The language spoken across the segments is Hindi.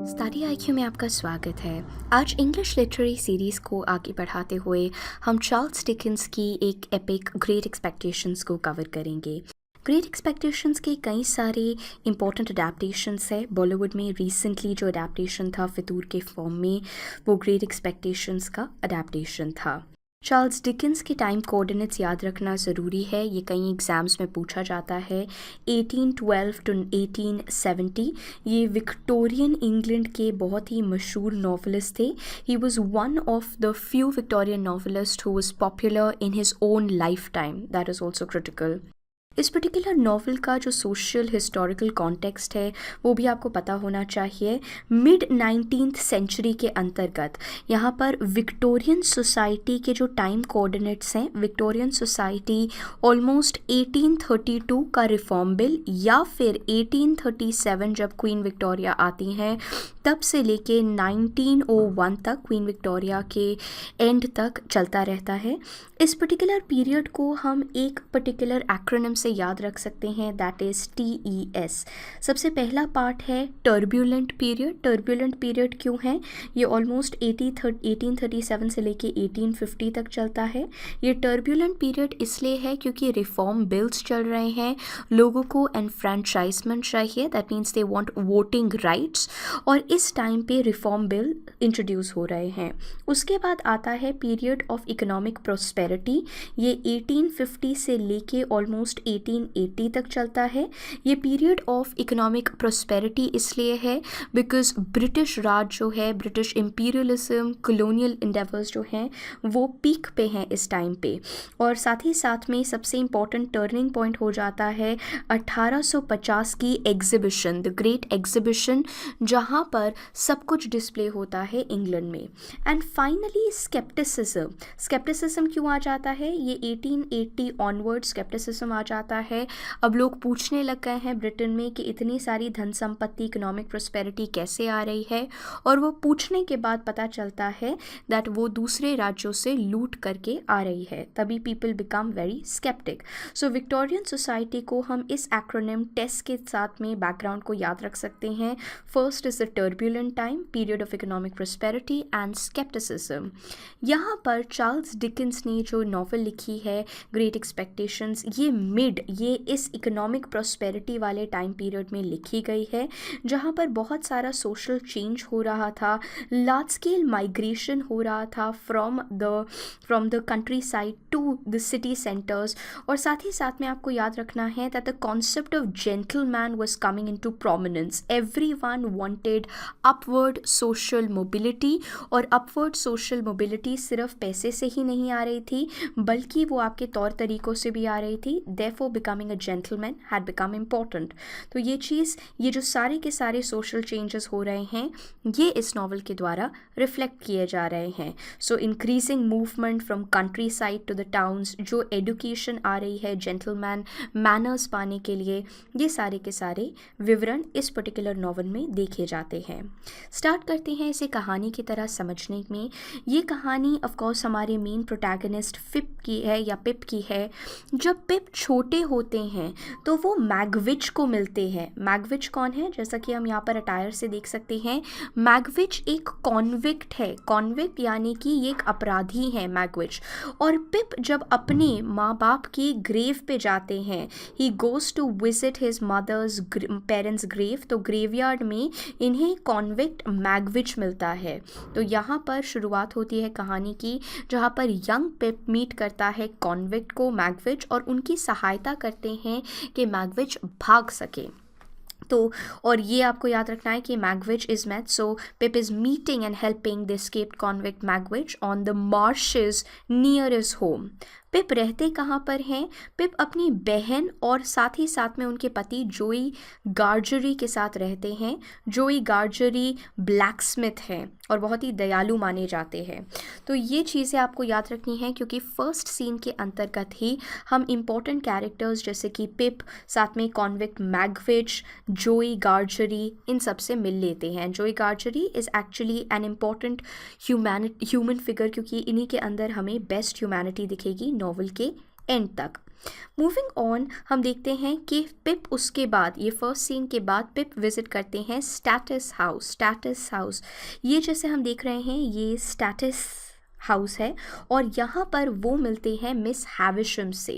स्टडी आईक्यू में आपका स्वागत है। आज इंग्लिश लिटरेरी सीरीज़ को आगे बढ़ाते हुए हम चार्ल्स डिकेंस की एक एपिक ग्रेट एक्सपेक्टेशंस को कवर करेंगे। ग्रेट एक्सपेक्टेशंस के कई सारे इंपॉर्टेंट अडेप्टेशंस है। बॉलीवुड में रिसेंटली जो अडेप्टेशन था फितूर के फॉर्म में, वो ग्रेट एक्सपेक्टेशंस का अडेप्टेशन था। चार्ल्स डिकेंस के टाइम कोऑर्डिनेट्स याद रखना ज़रूरी है, ये कई एग्ज़ाम्स में पूछा जाता है। 1812 टू 1870 ये विक्टोरियन इंग्लैंड के बहुत ही मशहूर नॉवलिस्ट थे। He was one of the few Victorian novelist who was popular in his own life time. That is also critical. इस पर्टिकुलर नावल का जो सोशल हिस्टोरिकल कॉन्टेक्स्ट है वो भी आपको पता होना चाहिए। मिड 19th सेंचुरी के अंतर्गत यहाँ पर विक्टोरियन सोसाइटी के जो टाइम कोऑर्डिनेट्स हैं, विक्टोरियन सोसाइटी ऑलमोस्ट 1832 का रिफॉर्म बिल या फिर 1837 जब क्वीन विक्टोरिया आती हैं तब से लेके 1901 तक, क्वीन विक्टोरिया के एंड तक चलता रहता है। इस पर्टिकुलर पीरियड को हम एक पर्टिकुलर एक्रोनिम से याद रख सकते हैं, दैट इज़ TES। सबसे पहला पार्ट है टर्ब्यूलेंट पीरियड। टर्ब्यूलेंट पीरियड क्यों है? ये ऑलमोस्ट 1837 से लेके 1850 तक चलता है। ये टर्ब्यूलेंट पीरियड इसलिए है क्योंकि रिफॉर्म बिल्स चल रहे हैं, लोगों को एनफ्रेंचाइजमेंट चाहिए, that means they want voting rights, और इस टाइम पे रिफॉर्म बिल इंट्रोड्यूस हो रहे हैं। उसके बाद आता है पीरियड ऑफ इकोनॉमिक प्रोस्पेरिटी। ये 1850 से लेके ऑलमोस्ट 1880 तक चलता है। ये पीरियड ऑफ इकोनॉमिक प्रोस्पेरिटी इसलिए है बिकॉज ब्रिटिश राज जो है, ब्रिटिश इम्पीरियलिज्म, कॉलोनियल इंडेवर्स जो हैं वो पीक पे हैं इस टाइम पे। और साथ ही साथ में सबसे इम्पॉर्टेंट टर्निंग पॉइंट हो जाता है 1850 की एग्जीबिशन, द ग्रेट एग्जीबिशन, जहाँ पर सब कुछ डिस्प्ले होता है इंग्लैंड में। And finally scepticism. स्केप्टिसिज्म क्यों आ जाता है? ये 1880 ऑनवर्ड स्केप्टिसिज्म आ जाता है। अब लोग पूछने लग गए हैं ब्रिटेन में कि इतनी सारी धन संपत्ति, इकोनॉमिक प्रोस्पेरिटी कैसे आ रही है, और वो पूछने के बाद पता चलता है दैट वो दूसरे राज्यों से लूट करके आ रही है। तभी पीपल बिकम वेरी स्केप्टिक। सो विक्टोरियन सोसाइटी को हम इस एक्रोनिम टेस के साथ में बैकग्राउंड को याद रख सकते हैं। First is the turbulent time, period of economic prosperity and scepticism. यहाँ पर चार्ल्स डिकेंस ने जो नॉवल लिखी है ग्रेट एक्सपेक्टेशंस, ये इस इकोनॉमिक प्रोस्पेरिटी वाले टाइम पीरियड में लिखी गई है, जहाँ पर बहुत सारा सोशल चेंज हो रहा था, लार्ज स्केल माइग्रेशन हो रहा था from the countryside to the city centres. और साथ ही साथ में आपको याद रखना है that the concept of gentleman was coming into prominence. Everyone wanted upward social mobility, और अपवर्ड सोशल मोबिलिटी सिर्फ पैसे से ही नहीं आ रही थी बल्कि वो आपके तौर तरीकों से भी आ रही थी। Therefore becoming a gentleman had become important। तो ये जो सारे के सारे सोशल चेंजेस हो रहे हैं ये इस नॉवल के द्वारा रिफ्लेक्ट किए जा रहे हैं। So increasing movement from countryside to the towns, जो एडुकेशन आ रही है जेंटलमैन मैनर्स पाने के लिए, ये सारे के सारे विवरण इस पर्टिकुलर नॉवल में देखे जाते हैं। स्टार्ट करते हैं इसे कहानी की तरह समझने में। ये कहानी ऑफकोर्स हमारे मेन प्रोटैगनिस्ट पिप की है। जब पिप छोटे होते हैं तो वो मैगविच को मिलते हैं। मैगविच कौन है? जैसा कि हम यहाँ पर अटायर से देख सकते हैं, मैगविच एक कॉन्विक्ट है। कॉन्विक्ट यानी कि ये एक अपराधी है मैगविच। और पिप जब अपने माँ बाप की ग्रेव पे जाते हैं, he goes to visit his mother's parents grave, तो ग्रेवयार्ड में इन्हें कॉन्विक्ट मैगविच मिलता है। तो यहाँ पर शुरुआत होती है कहानी की, जहाँ पर यंग पिप मीट करता है कॉन्विक्ट को, मैगविच, और उनकी सहायता करते हैं कि मैगविच भाग सके। तो और ये आपको याद रखना है कि Magwitch is met, so Pip is meeting and helping the escaped convict Magwitch on the marshes near his home. Pip रहते कहाँ पर हैं? पिप अपनी बहन और साथ ही साथ में उनके पति जोई गार्जरी के साथ रहते हैं। जोई गार्जरी ब्लैकस्मिथ हैं और बहुत ही दयालु माने जाते हैं। तो ये चीज़ें आपको याद रखनी है क्योंकि फर्स्ट सीन के अंतर्गत ही हम इम्पोर्टेंट कैरेक्टर्स जैसे कि पिप, साथ में कॉन्विक्ट मैगविच, जोई गार्जरी, इन सब से मिल लेते हैं। Joe Gargery is actually an important human figure क्योंकि इन्हीं के अंदर हमें बेस्ट ह्यूमैनिटी दिखेगी नॉवल के एंड तक। मूविंग ऑन, हम देखते हैं कि पिप उसके बाद, ये फर्स्ट सीन के बाद पिप विजिट करते हैं स्टेटस हाउस। स्टेटस हाउस, ये जैसे हम देख रहे हैं ये स्टेटस हाउस है और यहाँ पर वो मिलते हैं मिस हैविशम से।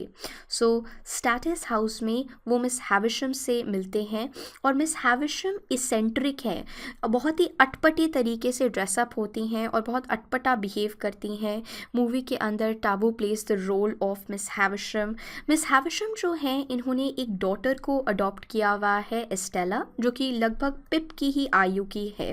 सो स्टेटस हाउस में वो मिस हैविशम से मिलते हैं और मिस हैविशम इसेंट्रिक हैं, बहुत ही अटपटे तरीके से ड्रेसअप होती हैं और बहुत अटपटा बिहेव करती हैं। मूवी के अंदर Tabu plays the role of Miss Havisham. Miss Havisham जो हैं इन्होंने एक डॉटर को अडॉप्ट किया हुआ है, एस्टेला, जो कि लगभग पिप की ही आयु की है।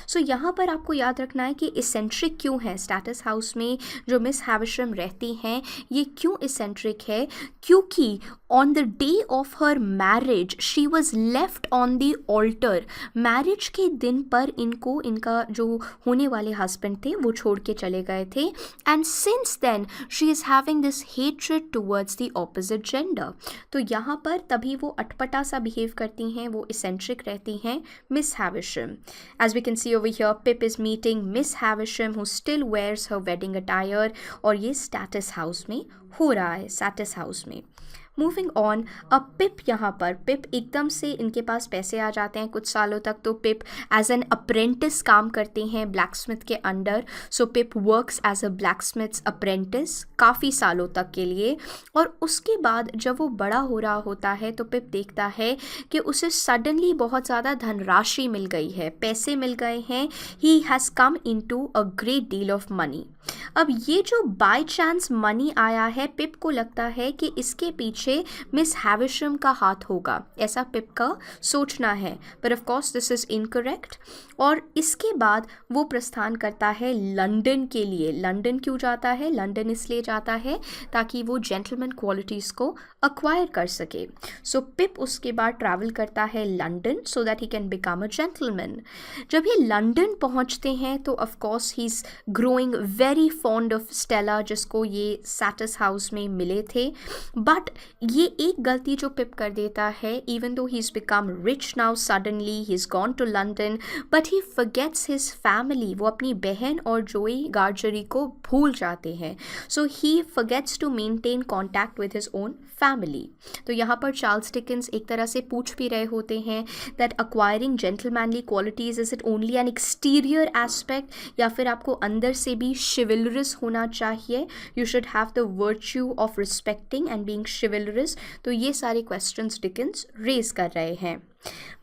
सो यहाँ पर आपको याद रखना है कि इसेंट्रिक क्यों है स्टेटस हाउस में जो मिस हैविशम रहती हैं, ये क्यों इसेंट्रिक है, क्योंकि on the day of her marriage she was left on the altar. Marriage के दिन पर इनको इनका जो होने वाले हस्बैंड थे वो छोड़ के चले गए थे and since then she is having this hatred towards the opposite gender. तो यहाँ पर तभी वो अटपटा सा बिहेव करती हैं, वो इसेंट्रिक रहती हैं Miss Havisham. As we can see over here, Pip is meeting Miss Havisham who still wears her wedding attire और ये स्टेटस हाउस में हो रहा है, स्टेटस हाउस में। मूविंग ऑन, अब पिप यहाँ पर, पिप एकदम से इनके पास पैसे आ जाते हैं कुछ सालों तक, तो पिप एज एन अप्रेंटिस काम करते हैं ब्लैकस्मिथ के under. So Pip works as a blacksmith's apprentice काफ़ी सालों तक के लिए और उसके बाद जब वो बड़ा हो रहा होता है तो पिप देखता है कि उसे सडनली बहुत ज़्यादा धनराशि मिल गई है, पैसे मिल गए हैं। He has come into a great deal of money. अब ये जो बाय चांस मनी आया है, पिप को लगता है कि इसके पीछे मिस हैविशम का हाथ होगा, ऐसा पिप का सोचना है, पर of course this is incorrect. और इसके बाद वो प्रस्थान करता है लंदन के लिए। लंदन क्यों जाता है? लंदन इसलिए जाता है ताकि वो जेंटलमैन क्वालिटीज़ को अक्वायर कर सके। सो पिप उसके बाद ट्रैवल करता है London so that he can become a gentleman. जब ये लंदन पहुंचते हैं तो of course he is growing very fond of Stella, जिसको ये स्टेटस हाउस में मिले थे। बट ये एक गलती जो पिप कर देता है, even though he is become rich now suddenly, he is gone to London, but he forgets his family. वो अपनी बहन और जोई गार्जरी को भूल जाते हैं। So he forgets to maintain contact with his own family. तो यहाँ पर चार्ल्स डिकेंस एक तरह से पूछ भी रहे होते हैं that acquiring gentlemanly qualities is it only an exterior aspect, या फिर आपको अंदर से भी शिवलरस होना चाहिए। You should have the virtue of respecting and being chivalrous. तो ये सारे क्वेश्चंस डिकेंस रेज कर रहे हैं।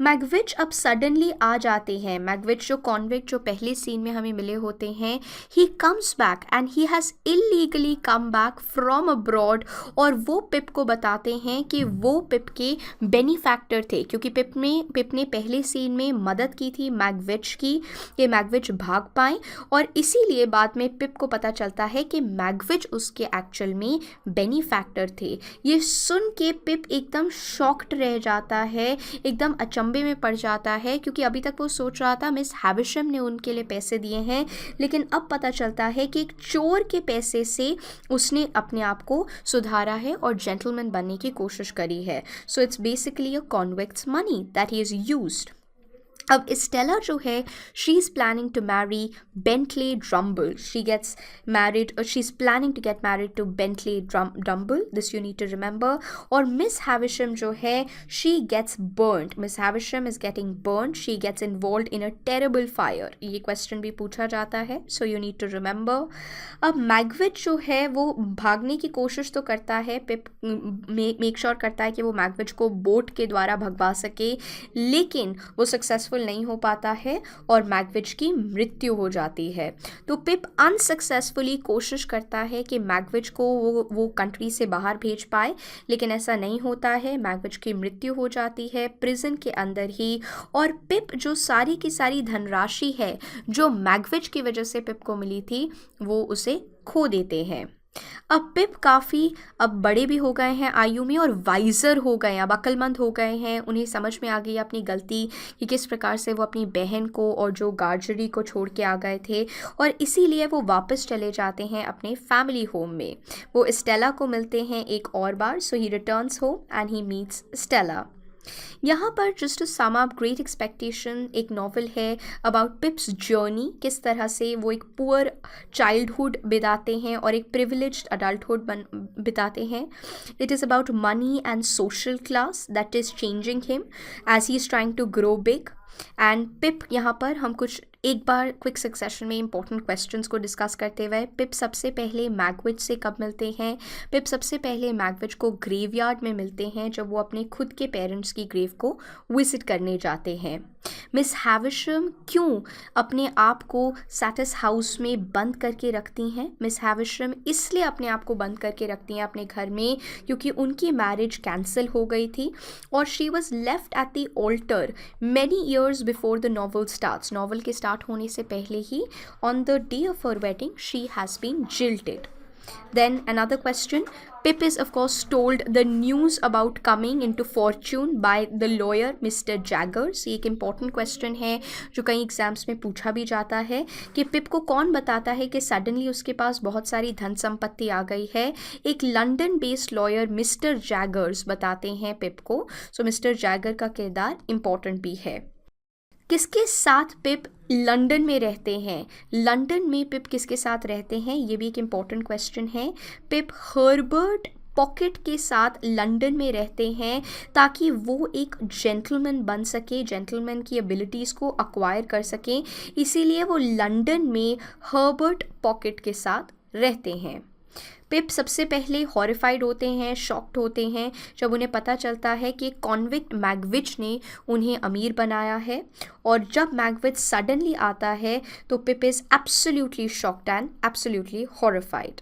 मैगविच अब सडनली आ जाते हैं। मैगविच जो कॉन्विक्ट जो पहले सीन में हमें मिले होते हैं, he comes back and he has illegally come back from abroad, और वो पिप को बताते हैं कि वो पिप के बेनिफैक्टर थे, क्योंकि पिप ने पहले सीन में मदद की थी मैगविच की, कि मैगविच भाग पाए, और इसीलिए बाद में पिप को पता चलता है कि मैगविच उसके एक्चुअल में बेनिफैक्टर थे। ये सुन के पिप एकदम शॉक्ड रह जाता है, एकदम अचंभे में पड़ जाता है, क्योंकि अभी तक वो सोच रहा था मिस हैविशम ने उनके लिए पैसे दिए हैं, लेकिन अब पता चलता है कि एक चोर के पैसे से उसने अपने आप को सुधारा है और जेंटलमैन बनने की कोशिश करी है। So it's basically a convict's money that he is used. अब स्टेला जो है, she is planning to marry Bentley Drummle. She gets married, she is planning to get married to Bentley Drummle, this you need to remember. और मिस हैविशम जो है, she gets burned. Miss Havisham is getting burned, she gets involve in a terrible fire. ये क्वेश्चन भी पूछा जाता है, so you need to remember. अब मैगविच जो है वो भागने की कोशिश तो करता है, पिप मेक श्योर करता है कि वो मैगविच को बोट के द्वारा भगवा सके, लेकिन वो सक्सेसफुल नहीं हो पाता है और मैगविच की मृत्यु हो जाती है। तो पिप अनसक्सेसफुली कोशिश करता है कि मैगविच को वो कंट्री से बाहर भेज पाए, लेकिन ऐसा नहीं होता है। मैगविच की मृत्यु हो जाती है प्रिजन के अंदर ही, और पिप जो सारी की सारी धनराशि है जो मैगविच की वजह से पिप को मिली थी, वो उसे खो देते हैं। अब पिप काफ़ी अब बड़े भी हो गए हैं आयु में और वाइज़र हो गए हैं, अब अक्लमंद हो गए हैं। उन्हें समझ में आ गई अपनी गलती कि किस प्रकार से वो अपनी बहन को और जो गार्जरी को छोड़ के आ गए थे, और इसीलिए वो वापस चले जाते हैं अपने फैमिली होम में। वो स्टेला को मिलते हैं एक और बार, so he returns home and he meets Stella. यहाँ पर just to sum up, Great Expectation एक नॉवल है अबाउट पिप्स जर्नी, किस तरह से वो एक पुअर चाइल्डहुड बिताते हैं और एक प्रिविलेज्ड अडल्टहुड बिताते हैं. It is about money and social class that is changing him as he is trying to grow big. And Pip, यहाँ पर हम कुछ एक बार क्विक सक्सेशन में इंपॉर्टेंट क्वेश्चंस को डिस्कस करते हुए, पिप सबसे पहले मैगविच से कब मिलते हैं? पिप सबसे पहले मैगविच को ग्रेवयार्ड में मिलते हैं जब वो अपने खुद के पेरेंट्स की ग्रेव को विजिट करने जाते हैं. मिस हैविशम क्यों अपने आप को सैटिस हाउस में बंद करके रखती हैं? मिस हैविशम इसलिए अपने आप को बंद करके रखती हैं अपने घर में क्योंकि उनकी मैरिज कैंसिल हो गई थी और she was left at the altar many years before the novel starts. Novel के स्टार्ट होने से पहले ही on the day of her wedding she has been jilted. Then another question, Pip is of course told the news about coming into fortune by the lawyer Mr. Jaggers. ये एक important question है जो कई एग्जाम्स में पूछा भी जाता है कि पिप को कौन बताता है कि सडनली उसके पास बहुत सारी धन संपत्ति आ गई है. एक London based lawyer mister Jaeger's बताते हैं पिप को. सो मिस्टर जैगर का किरदार इम्पॉर्टेंट भी है. किसके साथ पिप लंदन में रहते हैं? लंदन में पिप किसके साथ रहते हैं, ये भी एक इम्पॉर्टेंट क्वेश्चन है. पिप हर्बर्ट पॉकेट के साथ लंदन में रहते हैं ताकि वो एक जेंटलमैन बन सके, जेंटलमैन की एबिलिटीज़ को अक्वायर कर सकें, इसीलिए वो लंदन में हर्बर्ट पॉकेट के साथ रहते हैं. पिप सबसे पहले हॉरिफाइड होते हैं, शॉक्ड होते हैं जब उन्हें पता चलता है कि कॉन्विक्ट मैगविच ने उन्हें अमीर बनाया है. और जब मैगविच सडनली आता है तो Pip is absolutely shocked and absolutely horrified.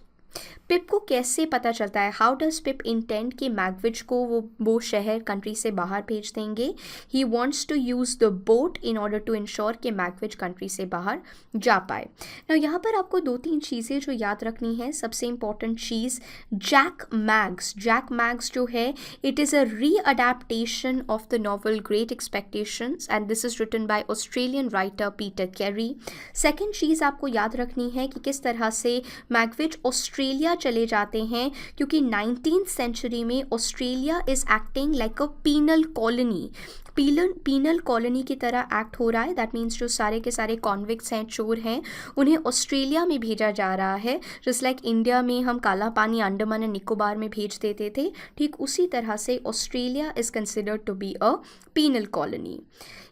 Pip को कैसे पता चलता है, हाउ डज पिप इंटेंड कि मैगविच को वो शहर कंट्री से बाहर भेज देंगे? He wants to use the boat in order to ensure कि मैगविच कंट्री से बाहर जा पाए. ना यहाँ पर आपको 2-3 चीज़ें जो याद रखनी है. सबसे इंपॉर्टेंट चीज़, जैक मैग्स जो है, it is a re-adaptation of the novel Great Expectations and this is written by Australian writer Peter Carey. Second चीज़ आपको याद रखनी है कि किस तरह से मैगविच ऑस्ट्रेलिया चले जाते हैं क्योंकि 19th सेंचुरी में Australia is acting like a penal colony. Penal colony की तरह एक्ट हो रहा है. दैट मीन्स जो सारे के सारे कॉन्विक्ट्स हैं, चोर हैं, उन्हें ऑस्ट्रेलिया में भेजा जा रहा है. जस्ट लाइक इंडिया में हम काला पानी अंडमान एंड निकोबार में भेज देते थे, ठीक उसी तरह से Australia is considered to be a penal colony.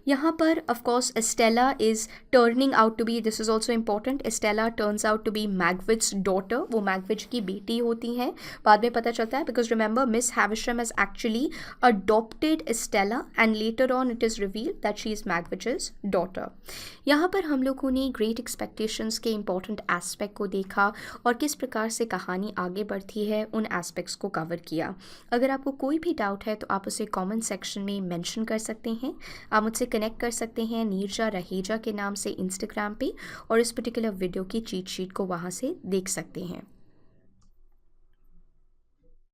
यहाँ पर of course Estella is turning out to be, this is also important, Estella turns out to be Magwitch daughter. वो मैगविच की बेटी होती हैं, बाद में पता चलता है, because remember Miss Havisham has actually adopted Estella and later on it is revealed that she is Magwitch's daughter. यहाँ पर हम लोगों ने ग्रेट एक्सपेक्टेशंस के इंपॉर्टेंट एस्पेक्ट को देखा और किस प्रकार से कहानी आगे बढ़ती है, उन एस्पेक्ट्स को कवर किया. अगर आपको कोई भी डाउट है तो आप उसे कमेंट सेक्शन में मेंशन कर सकते हैं. आप मुझसे कनेक्ट कर सकते हैं नीरजा रहेजा के नाम से इंस्टाग्राम पे और इस पर्टिकुलर वीडियो की चीट शीट को वहाँ से देख सकते हैं.